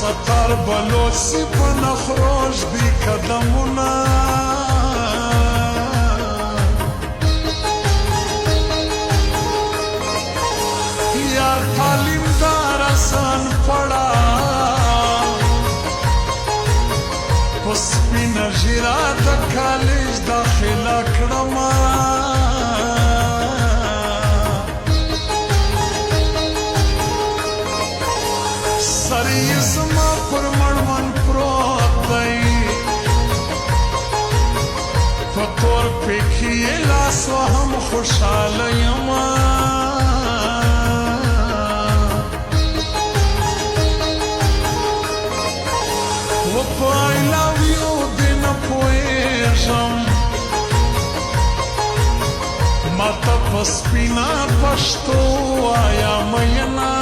ستار بلوسی په نخروش دی قدمونه یار تعلیم دار آسان پڑا په سپینه ژیره د کالج داخله کړمه سر یې زما پر مړوند پروت دی په تور پیکې یې لاس وهم خوشحاله یمه و په I love you دې نه پوهېږم ماته په سپینه پښتو وایه مینه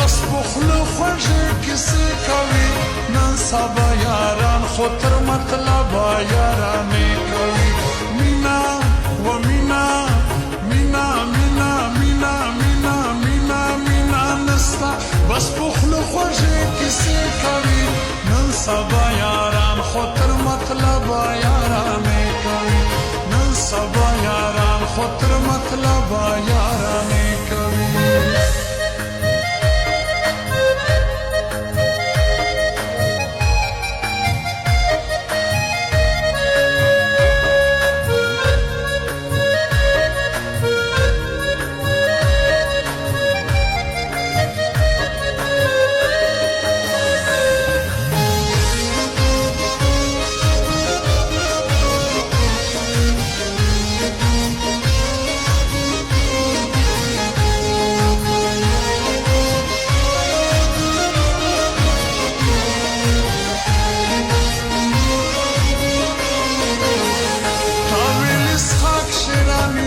بس بخلو خوږې کیسې کوي نن سبا یاران خو تر مطلبه یارانې کوي مینا و مینا مینا مینا مینا مینا مینا مینا نسته بس بخلو خوږې کیسې کوي نن سبا یاران خو تر مطلبه یارانې کوي نن سبا یاران خو تر مطلبه یارانې کوي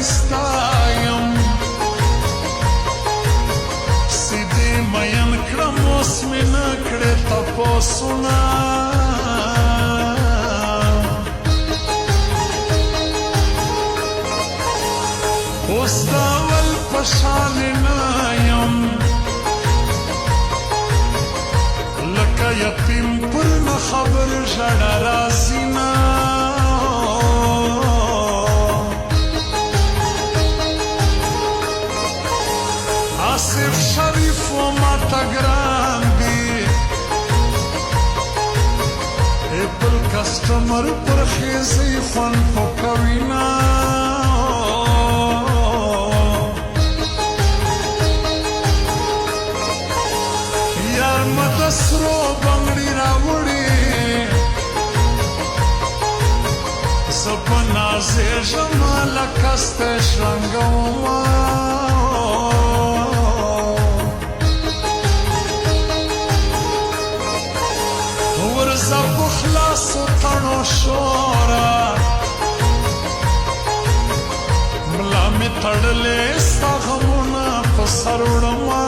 ستایم سیدې مین کړم اوس مې نه کړې تپوسونه اوس د اول په شان نه یم لکه یتیم پر نه خبر ژړه راځي نه آصف شریف و ماتا ګران دی ایپل کسټمر پر خیزی خوند په کوي نه یار مه د سرو بنګړي راوړي زه په نازېږم لکه ستی شرنګومه ورځه په خلاصو تڼو شوره ملا مې تړلې ستا غمونه په سر وړمه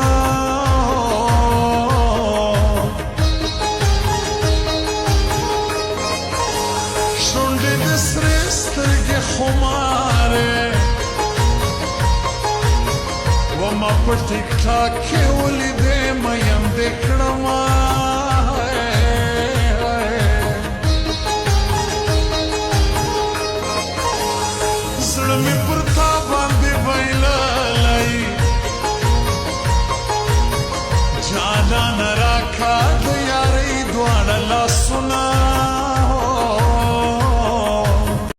شونډې د سرې سترګې خمارې وما په ټیک ټاک کې ولیدې مین دې کړمه زړه مې پر